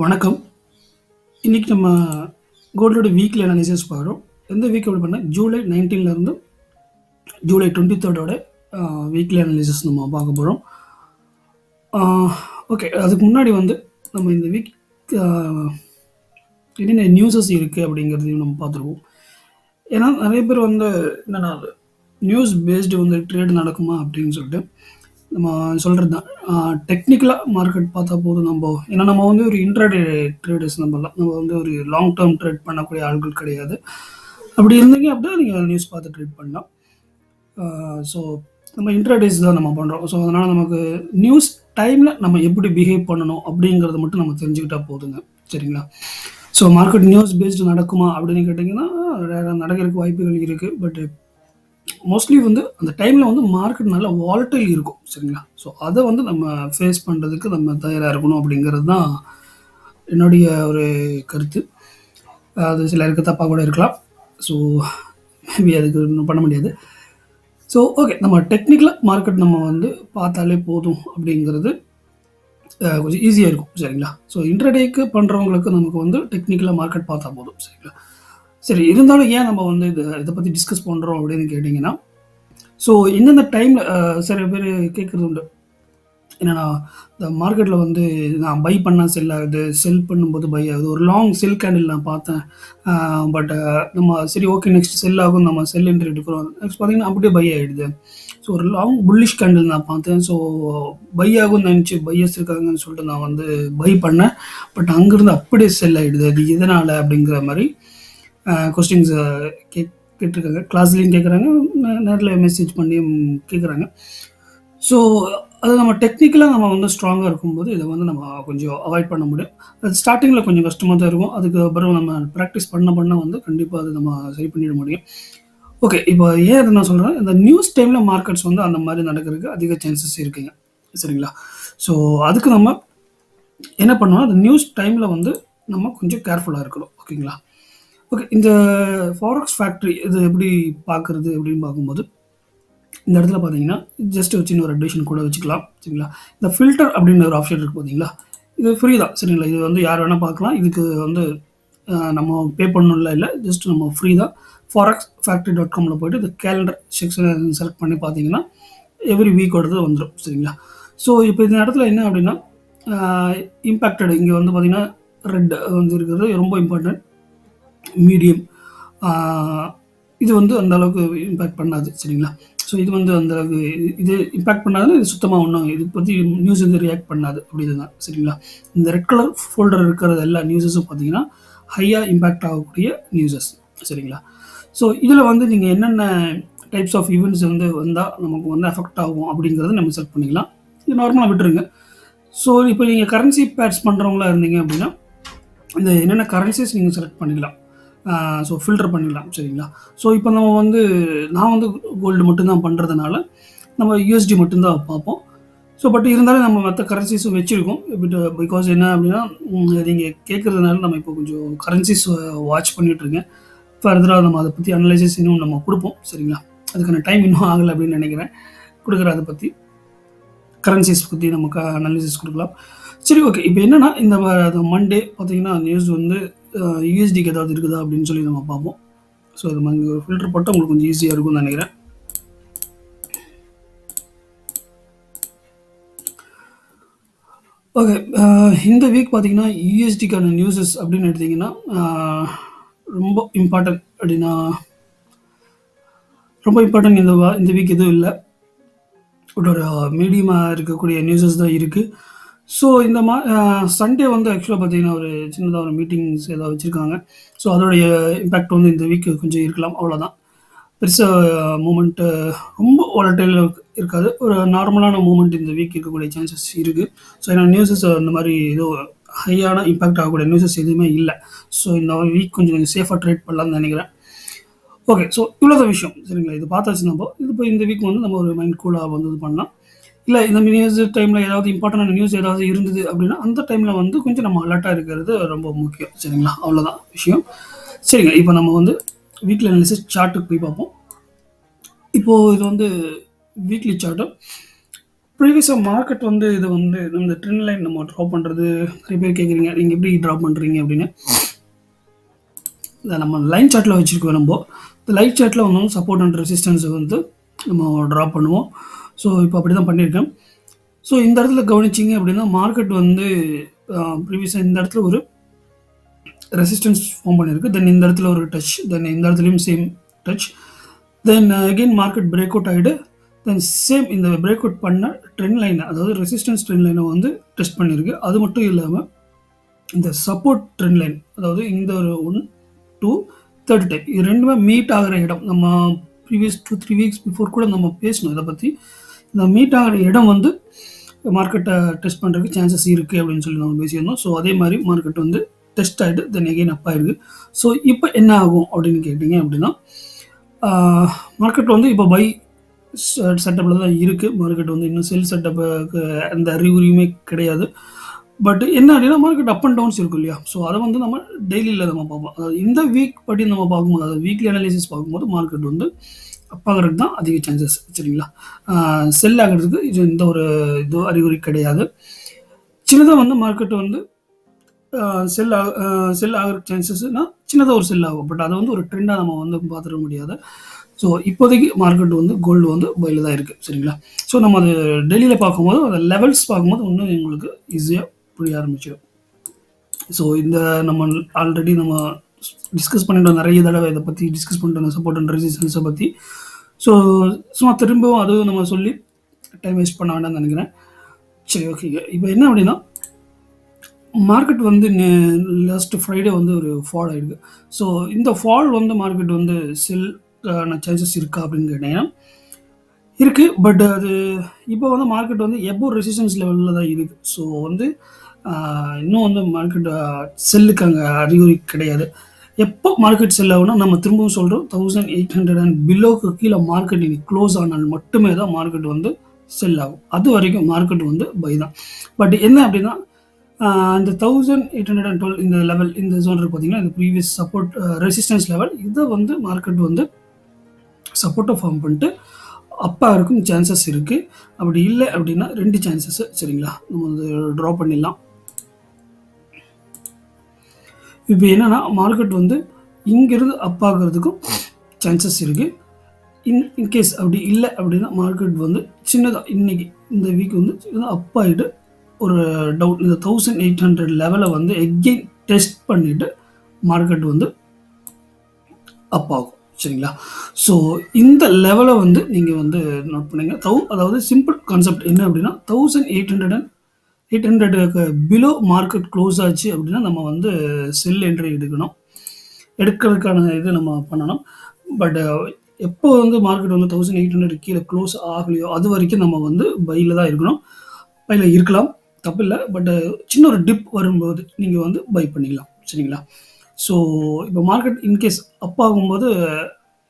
வணக்கம். இன்னைக்கு நம்ம கோல்டோட வீக்லி அனாலிசிஸ் பார்க்குறோம். எந்த வீக் அப்படி பண்ணால் ஜூலை 19லேருந்து ஜூலை 23ோட வீக்லி அனாலிசிஸ் நம்ம பார்க்க போகிறோம். ஓகே, அதுக்கு முன்னாடி நம்ம இந்த வீக் என்னென்ன நியூஸஸ் இருக்குது அப்படிங்கிறதையும் நம்ம பார்த்துருவோம். ஏன்னா நிறைய பேர் என்னென்னா நியூஸ் பேஸ்டு ட்ரேட் நடக்குமா அப்படின்னு சொல்லிட்டு நம்ம சொல்கிறது தான். டெக்னிக்கலாக மார்க்கெட் பார்த்தா போதும். ஏன்னா நம்ம ஒரு இன்ட்ராடே ட்ரேடர்ஸ். நம்ம ஒரு லாங் டேர்ம் ட்ரேட் பண்ணக்கூடிய ஆட்கள் கிடையாது. அப்படி இருந்தீங்க அப்படின்னா நீங்கள் நியூஸ் பார்த்து ட்ரேட் பண்ணலாம். ஸோ நம்ம இன்ட்ராடேஸ் தான் நம்ம பண்ணுறோம். ஸோ அதனால் நமக்கு நியூஸ் டைமில் நம்ம எப்படி பிஹேவ் பண்ணணும் அப்படிங்கிறத மட்டும் நம்ம தெரிஞ்சுக்கிட்டால் போதுங்க. சரிங்களா? ஸோ மார்க்கெட் நியூஸ் பேஸ்டு நடக்குமா அப்படின்னு கேட்டிங்கன்னா நடக்கிறதுக்கு வாய்ப்புகள் இருக்குது. பட் மோஸ்ட்லி அந்த டைமில் மார்க்கெட் நல்லா வாலட்டைல் இருக்கும். சரிங்களா? ஸோ அதை நம்ம ஃபேஸ் பண்ணுறதுக்கு நம்ம தயாராக இருக்கணும் அப்படிங்கிறது தான் என்னுடைய ஒரு கருத்து. அது சிலருக்கு தப்பாக கூட இருக்கலாம். ஸோ மேபி அதுக்கு இன்னும் பண்ண முடியாது. ஸோ ஓகே, நம்ம டெக்னிக்கலாக மார்க்கெட் நம்ம பார்த்தாலே போதும் அப்படிங்கிறது கொஞ்சம் ஈஸியாக இருக்கும். சரிங்களா? ஸோ இன்ட்ராடேக்கு பண்ணுறவங்களுக்கு நமக்கு டெக்னிக்கலாக மார்க்கெட் பார்த்தா போதும். சரிங்களா? சரி, இருந்தாலும் ஏன் நம்ம இதை பற்றி டிஸ்கஸ் பண்ணுறோம் அப்படின்னு கேட்டிங்கன்னா, ஸோ இந்தந்த டைமில் சில பேர் கேட்குறது உண்டு. என்னென்னா இந்த மார்க்கெட்டில் நான் பை பண்ணால் செல் ஆகுது, செல் பண்ணும்போது பை ஆகுது. ஒரு லாங் செல் கேண்டில் நான் பார்த்தேன். பட் நம்ம சரி ஓகே நெக்ஸ்ட் செல் ஆகும், நம்ம செல் என்ட்ரி எடுக்கிறோம். நெக்ஸ்ட் பார்த்தீங்கன்னா அப்படியே பை ஆகிடுது. ஸோ ஒரு லாங் புல்லிஷ் கேண்டில் நான் பார்த்தேன். ஸோ பை ஆகும்னு நினச்சி பையர்ஸ் இருக்காங்கன்னு சொல்லிட்டு நான் பை பண்ணேன். பட் அங்கேருந்து அப்படியே செல் ஆகிடுது. அது எதனால் அப்படிங்கிற மாதிரி கொஸ்டின்ஸ் கேட்டிருக்காங்க. கிளாஸ்லேயும் கேட்குறாங்க, நேரில் மெசேஜ் பண்ணியும் கேட்குறாங்க. ஸோ அது நம்ம டெக்னிக்கலாக நம்ம ஸ்ட்ராங்காக இருக்கும்போது இதை நம்ம கொஞ்சம் அவாய்ட் பண்ண முடியும். அது ஸ்டார்டிங்கில் கொஞ்சம் கஷ்டமாக தான் இருக்கும். அதுக்கப்புறம் நம்ம ப்ராக்டிஸ் பண்ண கண்டிப்பாக அது நம்ம சரி பண்ணிட முடியும். ஓகே, இப்போ ஏன் அதை நான் சொல்கிறேன், இந்த நியூஸ் டைமில் மார்க்கெட்ஸ் அந்த மாதிரி நடக்கிறதுக்கு அதிக சான்சஸ் இருக்குங்க. சரிங்களா? ஸோ அதுக்கு நம்ம என்ன பண்ணோம்னா, அந்த நியூஸ் டைமில் நம்ம கொஞ்சம் கேர்ஃபுல்லாக இருக்கணும். ஓகேங்களா? ஓகே, இந்த ஃபாரெக்ஸ் ஃபேக்ட்ரி இது எப்படி பார்க்குறது அப்படின்னு பார்க்கும்போது இந்த இடத்துல பார்த்தீங்கன்னா ஜஸ்ட் சின்ன ஒரு அட்வைஷன் கூட வச்சுக்கலாம். சரிங்களா? இந்த ஃபில்டர் அப்படின்னு ஒரு ஆப்ஷன் இருக்குது பார்த்தீங்களா? இது ஃப்ரீ தான். சரிங்களா? இது யார் வேணால் பார்க்கலாம். இதுக்கு நம்ம பே பண்ணணும்ல இல்லை, ஜஸ்ட் நம்ம ஃப்ரீ தான். forex.factory.comல போய்ட்டு இந்த கேலண்டர் செக்ஷன் செலக்ட் பண்ணி பார்த்தீங்கன்னா எவ்ரி வீக்கோடது வந்துடும். சரிங்களா? ஸோ இப்போ இந்த இடத்துல என்ன அப்படின்னா இம்பேக்டட் இங்கே பார்த்தீங்கன்னா ரெட் இருக்கிறது ரொம்ப இம்பார்ட்டன்ட். மீடியம் இது அந்த அளவுக்கு இம்பேக்ட் பண்ணாது. சரிங்களா? ஸோ இது அந்த அளவுக்கு இது இம்பேக்ட் பண்ணாதுன்னா இது சுத்தமாக ஒன்றும் இது பற்றி நியூஸ் ரியாக்ட் பண்ணாது அப்படின்னு தான். சரிங்களா? இந்த ரெட் கலர் ஃபோல்டர் இருக்கிறது எல்லா நியூஸஸும் பார்த்தீங்கன்னா ஹையாக இம்பேக்ட் ஆகக்கூடிய நியூஸஸ். சரிங்களா? ஸோ இதில் நீங்கள் என்னென்ன டைப்ஸ் ஆஃப் ஈவெண்ட்ஸ் வந்தால் நமக்கு அஃபெக்ட் ஆகும் அப்படிங்கிறத நம்ம செலக்ட் பண்ணிக்கலாம். இது நார்மலாக விட்டுருங்க. ஸோ இப்போ நீங்கள் கரன்சி பேட்ஸ் பண்ணுறவங்களா இருந்தீங்க அப்படின்னா இந்த என்னென்ன கரன்சிஸ் நீங்கள் செலக்ட் பண்ணிக்கலாம். ஸோ ஃபில்டர் பண்ணிடலாம். சரிங்களா? ஸோ இப்போ நம்ம நான் கோல்டு மட்டும்தான் பண்ணுறதுனால நம்ம யூஎஸ்டி மட்டும்தான் பார்ப்போம். ஸோ பட் இருந்தாலும் நம்ம மற்ற கரன்சிஸும் வச்சுருக்கோம். பிகாஸ் என்ன அப்படின்னா நீங்கள் கேட்குறதுனால நம்ம இப்போ கொஞ்சம் கரன்சிஸ் வாட்ச் பண்ணிகிட்ருங்க. ஃபர்தராக நம்ம அதை பற்றி அனலைசிஸ் இன்னும் நம்ம கொடுப்போம். சரிங்களா? அதுக்கான டைம் இன்னும் ஆகலை அப்படின்னு நினைக்கிறேன். கொடுக்குற அதை பற்றி கரன்சிஸ் பற்றி நமக்கு அனாலிசிஸ் கொடுக்கலாம். சரி ஓகே, இப்போ என்னென்னா இந்த மண்டே பார்த்தீங்கன்னா நியூஸ் யூஎஸ்டிக்கு ஏதாவது இருக்குதா அப்படின்னு சொல்லி நம்ம பார்ப்போம். ஸோ இது மாதிரி ஒரு ஃபில்டர் போட்டால் உங்களுக்கு கொஞ்சம் ஈஸியாக இருக்கும்னு நினைக்கிறேன். ஓகே, இந்த வீக் பார்த்தீங்கன்னா யூஎஸ்டிக்கான நியூஸஸ் அப்படின்னு எடுத்திங்கன்னா ரொம்ப இம்பார்ட்டன்ட் அப்படின்னா ரொம்ப இம்பார்ட்டன்ட் இந்த வீக் எதுவும் இல்லை. பட் ஒரு மீடியமாக இருக்கக்கூடிய நியூஸஸ் தான் இருக்குது. ஸோ இந்த சண்டே ஆக்சுவலாக பார்த்தீங்கன்னா ஒரு சின்னதாக ஒரு மீட்டிங்ஸ் ஏதாவது வச்சுருக்காங்க. ஸோ அதோடைய இம்பேக்ட் இந்த வீக் கொஞ்சம் இருக்கலாம். அவ்வளோதான். பெருசாக மூமெண்ட்டு ரொம்ப வாலட்டைல் இருக்காது. ஒரு நார்மலான மூமெண்ட் இந்த வீக் இருக்கக்கூடிய சான்சஸ் இருக்குது. ஸோ ஏன்னா நியூஸஸ் அந்த மாதிரி ஏதோ ஹையான இம்பேக்ட் ஆகக்கூடிய நியூஸஸ் எதுவுமே இல்லை. ஸோ இந்த வீக் கொஞ்சம் சேஃபாக ட்ரேட் பண்ணலாம்னு நினைக்கிறேன். ஓகே, ஸோ இவ்வளோதான் விஷயம். சரிங்களா? இது பார்த்தாச்சு. நம்ம இது இப்போ இந்த வீக் நம்ம ஒரு மைண்ட் கூலாக இது பண்ணலாம். இல்லை இந்த நியூஸ் டைமில் ஏதாவது இம்பார்ட்டண்டான நியூஸ் ஏதாவது இருந்தது அப்படின்னா அந்த டைமில் கொஞ்சம் நம்ம அலர்ட்டாக இருக்கிறது ரொம்ப முக்கியம். சரிங்களா? அவ்வளோதான் விஷயம். சரிங்க, இப்போ நம்ம வீக்லி அனாலிசிஸ் சார்ட்டுக்கு போய் பார்ப்போம். இப்போது இது வீக்லி சார்ட்டு. ப்ரீவியஸா மார்க்கெட் வந்து இது வந்து இந்த ட்ரெண்ட் லைன் நம்ம ட்ரா பண்றது நெறைய பேர் கேட்குறீங்க. நீங்க எப்படி ட்ரா பண்றீங்க அப்படின்னு. இத நம்ம லைன் சார்ட்ல வச்சிருக்கோம் நம்போ. இந்த லைன் சார்ட்ல வந்து சப்போர்ட் அண்ட் ரெசிஸ்டன்ஸ வந்து நம்ம ட்ரா பண்ணுவோம். ஸோ இப்போ அப்படிதான் பண்ணியிருக்கேன். ஸோ இந்த இடத்துல கவனிச்சீங்க அப்படின்னா, மார்க்கெட் வந்து ப்ரீவியஸா இந்த இடத்துல ஒரு ரெசிஸ்டன்ஸ் ஃபார்ம் பண்ணியிருக்கு. தென் இந்த இடத்துல ஒரு டச். தென் இந்த இடத்துலயும் same touch. Then again market break out ஆயிட்டு, தென் சேம் இந்த பிரேக் அவுட் பண்ண ட்ரெண்ட் லைன, அதாவது ரெசிஸ்டன்ஸ் ட்ரெண்ட் லைனை வந்து டெஸ்ட் பண்ணியிருக்கு. அது மட்டும் இல்லாம இந்த சப்போர்ட் ட்ரெண்ட் லைன், அதாவது இந்த ஒரு 1, 2, தேர்ட் டைம் இது 2மே மீட் ஆகுற இடம். நம்ம ப்ரீவியஸ் 2, 3 வீக்ஸ் பிஃபோர் கூட நம்ம பேசணும் இத பத்தி. இந்த மீட் ஆகுற இடம் வந்து மார்க்கெட்ட டெஸ்ட் பண்றதுக்கு சான்சஸ் இருக்கு அப்படின்னு சொல்லி நம்ம பேசியிருந்தோம். ஸோ அதே மாரி மார்க்கெட் வந்து டெஸ்ட் ஆயிட்டு தென் அகைன் அப் ஆயிருக்கு. ஸோ இப்ப என்ன ஆகும் அப்படின்னு கேட்டீங்க அப்படின்னா, மார்க்கெட் வந்து இப்போ பை செட்டப்ல தான் இருக்கு. மார்க்கெட் வந்து இன்னும் செல் செட்டப்புக்கு எந்த அறிகுறியுமே கிடையாது. பட் என்ன அப்படின்னா, மார்க்கெட் அப் அண்ட் டவுன்ஸ் இருக்கும் இல்லையா? ஸோ அத வந்து நம்ம டெய்லில நம்ம பார்ப்போம். அதாவது இந்த வீக் படி நம்ம பார்க்கும்போது, அதாவது வீக்லி அனாலிசிஸ் பார்க்கும்போது மார்க்கெட் வந்து அப் ஆகுறதுக்கு தான் அதிக சான்சஸ் சரிங்களா? செல் ஆகுறதுக்கு இது எந்த ஒரு இது அறிகுறி கிடையாது. சின்னதா வந்து மார்க்கெட் வந்து செல் ஆகுற சான்சஸ்னா சின்னதா ஒரு செல் ஆகும். பட் அத வந்து ஒரு ட்ரெண்டா நம்ம வந்து பார்த்துட முடியாது. ஸோ இப்போதைக்கு மார்க்கெட் வந்து கோல்டு வந்து பைல தான் இருக்கு சரிங்களா? ஸோ நம்ம அது டெய்லியில பார்க்கும்போது அந்த லெவல்ஸ் பார்க்கும்போது இன்னும் உங்களுக்கு ஈஸியா புரிய ஆரம்பிச்சிடும். ஸோ இந்த நம்ம ஆல்ரெடி நம்ம டிஸ்கஸ் பண்ணிட்டோம் நிறைய தடவை இதை பற்றி டிஸ்கஸ் பண்ணிட்டோம் சப்போர்ட் அண்ட் ரெசிஸ்டன்ஸை பற்றி. ஸோ சும்மா திரும்பவும் அதுவும் நம்ம சொல்லி டைம் வேஸ்ட் பண்ண வேண்டாம்னு நினைக்கிறேன். சரி ஓகேங்க. இப்போ என்ன அப்படின்னா, மார்க்கெட் வந்து லாஸ்ட் ஃப்ரைடே வந்து ஒரு ஃபால் ஆயிருக்கு. ஸோ இந்த ஃபால் வந்து மார்க்கெட் வந்து செல் சான்சஸ் இருக்கா அப்படின்னு கேட்டீங்கன்னா இருக்கு. பட் அது இப்போ வந்து மார்க்கெட் வந்து எபோவ் ரெசிஸ்டன்ஸ் லெவலில் தான் இருக்கு. ஸோ வந்து இன்னும் வந்து மார்க்கெட் செல்லுக்கு அங்கே அறிகுறி கிடையாது. எப்போ மார்க்கெட் செல் ஆகும்னா நம்ம திரும்பவும் சொல்கிறோம் 1800 அண்ட் பிலோக்கு கீழே மார்க்கெட் இன்னைக்கு க்ளோஸ் ஆனால் மட்டுமே தான் மார்க்கெட் வந்து செல் ஆகும். அது வரைக்கும் மார்க்கெட் வந்து பை தான். பட் என்ன அப்படின்னா, இந்த 1812 இந்த லெவல் இந்த ஜோன் இருக்கு பார்த்தீங்கன்னா, இந்த ப்ரீவியஸ் சப்போர்ட் ரெசிஸ்டன்ஸ் லெவல் இதை வந்து மார்க்கெட் வந்து சப்போர்ட்டை ஃபார்ம் பண்ணிட்டு அப்பா இருக்கும் சான்சஸ் இருக்குது. அப்படி இல்லை அப்படின்னா 2 சான்சஸ் சரிங்களா? நம்ம வந்து ட்ரா பண்ணிடலாம். இப்போ என்னன்னா மார்க்கெட் வந்து இங்கிருந்து அப் ஆகிறதுக்கும் சான்சஸ் இருக்குது. இன்கேஸ் அப்படி இல்லை அப்படின்னா மார்க்கெட் வந்து சின்னதாக இன்னைக்கு இந்த வீக் வந்து அப் ஆகிட்டு ஒரு டவுன் இந்த 1800 லெவலை வந்து எகெயின் டெஸ்ட் பண்ணிவிட்டு மார்க்கெட் வந்து அப் ஆகும் சரிங்களா? ஸோ இந்த லெவலை வந்து நீங்கள் வந்து நோட் பண்ணுங்க. அதாவது சிம்பிள் கான்செப்ட் என்ன அப்படின்னா 1800க்கு பிலோ மார்க்கெட் க்ளோஸ் ஆச்சு அப்படின்னா நம்ம வந்து செல் என்ட்ரி எடுக்கிறதுக்கான இது நம்ம பண்ணணும். பட் எப்போ வந்து மார்க்கெட் வந்து 1800 கீழே க்ளோஸ் ஆகலையோ அது வரைக்கும் நம்ம வந்து பையில் தான் இருக்கணும். பையில் இருக்கலாம் தப்பு இல்லை. பட் சின்ன ஒரு டிப் வரும்போது நீங்கள் வந்து பை பண்ணிக்கலாம் சரிங்களா? ஸோ இப்போ மார்க்கெட் இன்கேஸ் அப் ஆகும்போது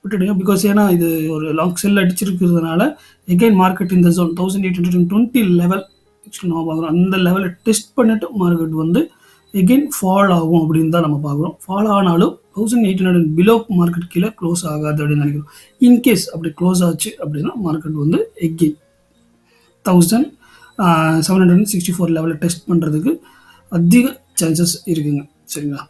விட்டுடுங்க. பிகாஸ் ஏன்னா இது ஒரு லாங் செல் அடிச்சிருக்கிறதுனால எகைன் மார்க்கெட் இந்த ஜோன் 1820 லெவல் நம்ம பார்க்குறோம். அந்த லெவலை டெஸ்ட் பண்ணிட்டு மார்க்கெட் வந்து எகெயின் ஃபால் ஆகும் அப்படின்னு தான் நம்ம பார்க்குறோம். ஃபால் ஆனாலும் 1800 பிலோ மார்க்கெட் கீழே க்ளோஸ் ஆகாது அப்படின்னு நினைக்கிறோம். இன்கேஸ் அப்படி க்ளோஸ் ஆச்சு அப்படின்னா மார்க்கெட் வந்து எகெயின் 1764 லெவலில் டெஸ்ட் பண்ணுறதுக்கு அதிக சான்சஸ் இருக்குங்க சரிங்களா?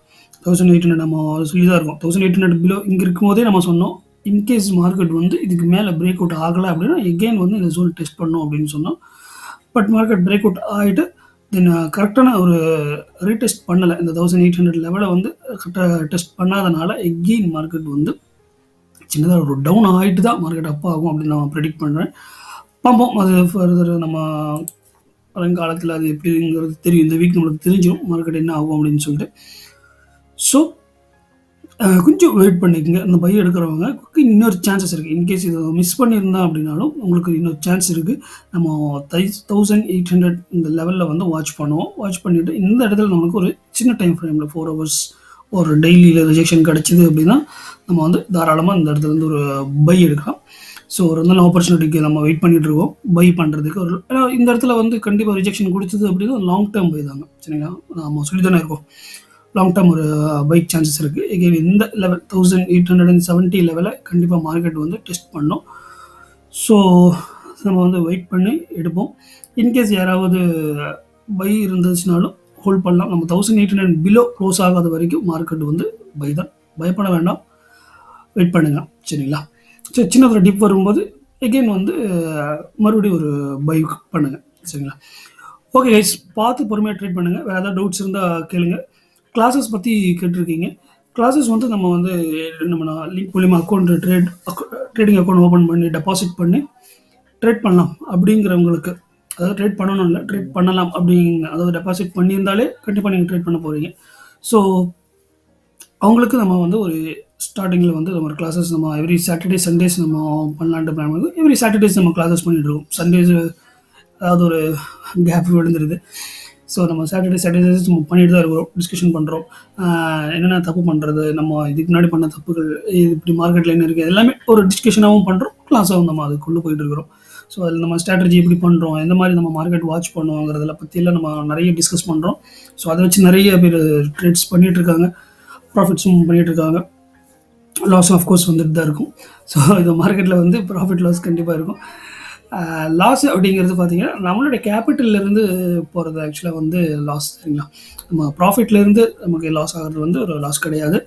1800 நம்ம சொல்லி தான் இருக்கோம். 1800 பிலோ இங்கே இருக்கும்போதே நம்ம சொன்னோம். இன்கேஸ் மார்க்கெட் வந்து இதுக்கு மேலே பிரேக் அவுட் ஆகலை அப்படின்னா எகெயின் வந்து இந்த ஜோன் டெஸ்ட் பண்ணோம் அப்படின்னு சொன்னோம். பட் மார்க்கெட் பிரேக் அவுட் ஆகிட்டு தென் கரெக்டான ஒரு ரீடெஸ்ட் பண்ணலை. இந்த 1800 லெவலை வந்து கரெக்டாக டெஸ்ட் பண்ணாதனால எகெயின் மார்க்கெட் வந்து சின்னதாக ஒரு டவுன் ஆகிட்டு தான் மார்க்கெட் அப் ஆகும் அப்படின்னு நான் ப்ரெடிக்ட் பண்ணுறேன். பார்ப்போம் அது ஃபர்தர் நம்ம வருங்காலத்தில் அது எப்படிங்கிறது தெரியும். இந்த வீக் நம்மளுக்கு தெரிஞ்சிடும் மார்க்கெட் என்ன ஆகும் அப்படின்னு சொல்லிட்டு. ஸோ கொஞ்சம் வெயிட் பண்ணிக்கோங்க. இந்த பை எடுக்கிறவங்க இன்னொரு சான்சஸ் இருக்குது. இன்கேஸ் இதை மிஸ் பண்ணியிருந்தா அப்படின்னாலும் உங்களுக்கு இன்னொரு சான்ஸ் இருக்குது. நம்ம 1800 இந்த லெவலில் வந்து வாட்ச் பண்ணுவோம். வாட்ச் பண்ணிவிட்டு இந்த இடத்துல நமக்கு ஒரு சின்ன டைம் ஃப்ரேமில் 4 ஹவர்ஸ் ஒரு டெய்லியில் ரிஜெக்ஷன் கிடச்சிது அப்படின்னா நம்ம வந்து தாராளமாக இந்த இடத்துல இருந்து ஒரு பை எடுக்கலாம். ஸோ ஒரு நல்ல ஆப்பர்ச்சுனிட்டிக்கு நம்ம வெயிட் பண்ணிட்டு இருக்கோம் பை பண்ணுறதுக்கு. ஒரு இந்த இடத்துல வந்து கண்டிப்பாக ரிஜெக்ஷன் கொடுத்தது அப்படின்னா லாங் டேர்ம் பை தாங்க சரிங்களா? நம்ம சொல்லி தானே இருக்கோம் லாங் டேர்ம் ஒரு பைக் சான்சஸ் இருக்குது. எகைன் இந்த லெவல் 1870 லெவலை கண்டிப்பாக மார்க்கெட் வந்து டெஸ்ட் பண்ணோம். ஸோ நம்ம வந்து வெயிட் பண்ணி எடுப்போம். இன்கேஸ் யாராவது பை இருந்துச்சுனாலும் ஹோல்ட் பண்ணலாம். நம்ம 1800 பிலோ க்ளோஸ் ஆகாத வரைக்கும் மார்க்கெட் வந்து பை தான். பயப்பட வேண்டாம். வெயிட் பண்ணுங்க. சரிங்களா? சரி, சின்ன ஒரு டிப் வரும்போது எகெயின் வந்து மறுபடியும் ஒரு பை பண்ணுங்க. சரிங்களா? ஓகே கைஸ், பார்த்து பொறுமையாக ட்ரேட் பண்ணுங்கள். வேறு ஏதாவது டவுட்ஸ் இருந்தால் கேளுங்க. கிளாஸஸ் பற்றி கேட்டிருக்கீங்க. கிளாஸஸ் வந்து நம்ம வந்து நம்ம லிங்க் மூலிமா ட்ரேடிங் அக்கௌண்ட் ஓப்பன் பண்ணி டெபாசிட் பண்ணி ட்ரேட் பண்ணலாம் அப்படிங்கிறவங்களுக்கு, அதாவது ட்ரேட் பண்ணணும் இல்லை, ட்ரேட் பண்ணலாம் அப்படிங்க, அதாவது டெபாசிட் பண்ணியிருந்தாலே கண்டிப்பாக நீங்கள் ட்ரேட் பண்ண போகிறீங்க. ஸோ அவங்களுக்கு நம்ம வந்து ஒரு ஸ்டார்டிங்கில் வந்து நம்ம கிளாஸஸ் நம்ம எவ்ரி சாட்டர்டே சண்டேஸ் நம்ம பண்ணலான்ட்டு பிளான் பண்ணுவோம். எவ்ரி சாட்டர்டேஸ் நம்ம கிளாஸஸ் பண்ணிகிட்ருக்கோம். சண்டேஸ் அதாவது ஒரு கேப் விழுந்துருது. ஸோ நம்ம சாட்டர்டேஸ் நம்ம பண்ணிட்டு தான் இருக்கிறோம். டிஸ்கஷன் பண்ணுறோம். என்னென்ன தப்பு பண்ணுறது, நம்ம இதுக்கு முன்னாடி பண்ண தப்புகள், இது இப்படி மார்க்கெட்டில் என்ன இருக்குது, எல்லாமே ஒரு டிஸ்கஷனாகவும் பண்ணுறோம், கிளாஸாகவும் நம்ம அது கொண்டு போயிட்டு இருக்கிறோம். ஸோ அதில் நம்ம ஸ்ட்ராட்டஜி எப்படி பண்ணுறோம், எந்த மாதிரி நம்ம மார்க்கெட் வாட்ச் பண்ணுவோங்கிறதில் பற்றியெல்லாம் நம்ம நிறைய டிஸ்கஸ் பண்ணுறோம். ஸோ அதை வச்சு நிறைய பேர் ட்ரேட்ஸ் பண்ணிகிட்ருக்காங்க, ப்ராஃபிட்ஸும் பண்ணிகிட்ருக்காங்க. லாஸ் ஆஃப்கோர்ஸ் வந்துட்டு தான் இருக்கும். ஸோ இந்த மார்க்கெட்டில் வந்து ப்ராஃபிட் லாஸ் கண்டிப்பாக இருக்கும். லாஸ் அப்படிங்கிறது பார்த்தீங்கன்னா நம்மளுடைய கேபிட்டல்லேருந்து போகிறது ஆக்சுவலாக வந்து லாஸ். சரிங்களா? நம்ம ப்ராஃபிட்லேருந்து நமக்கு லாஸ் ஆகிறது வந்து ஒரு லாஸ் கிடையாது.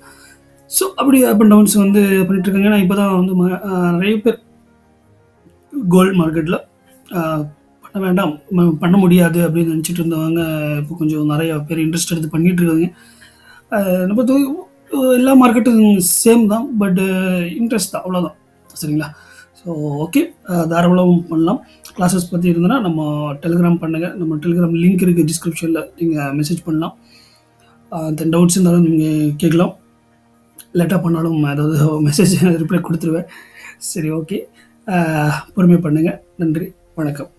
ஸோ அப்படி அப் அண்ட் டவுன்ஸ் வந்து பண்ணிகிட்ருக்காங்க. ஏன்னா இப்போ தான் வந்து நிறைய பேர் கோல்டு மார்க்கெட்டில் பண்ண வேண்டாம், பண்ண முடியாது அப்படின்னு நினச்சிட்டு இருந்தவங்க இப்போ கொஞ்சம் நிறைய பேர் இன்ட்ரெஸ்ட் எடுத்து பண்ணிகிட்ருக்காங்க. நம்ம எல்லா மார்க்கெட்டும் சேம் தான், பட்டு இன்ட்ரெஸ்ட் தான், அவ்வளோதான். சரிங்களா? ஸோ ஓகே, தாராளமாக பண்ணலாம். கிளாஸஸ் பற்றி இருந்ததுன்னா நம்ம டெலிகிராம் பண்ணுங்கள். நம்ம டெலிகிராம் லிங்க் இருக்குது டிஸ்கிரிப்ஷனில், நீங்கள் மெசேஜ் பண்ணலாம். தென் டவுட்ஸ் இருந்தாலும் நீங்கள் கேட்கலாம். லேட்டாக பண்ணாலும் ஏதாவது மெசேஜ் ரிப்ளை கொடுத்துருவேன். சரி, ஓகே, பொறுமையாக பண்ணுங்கள். நன்றி, வணக்கம்.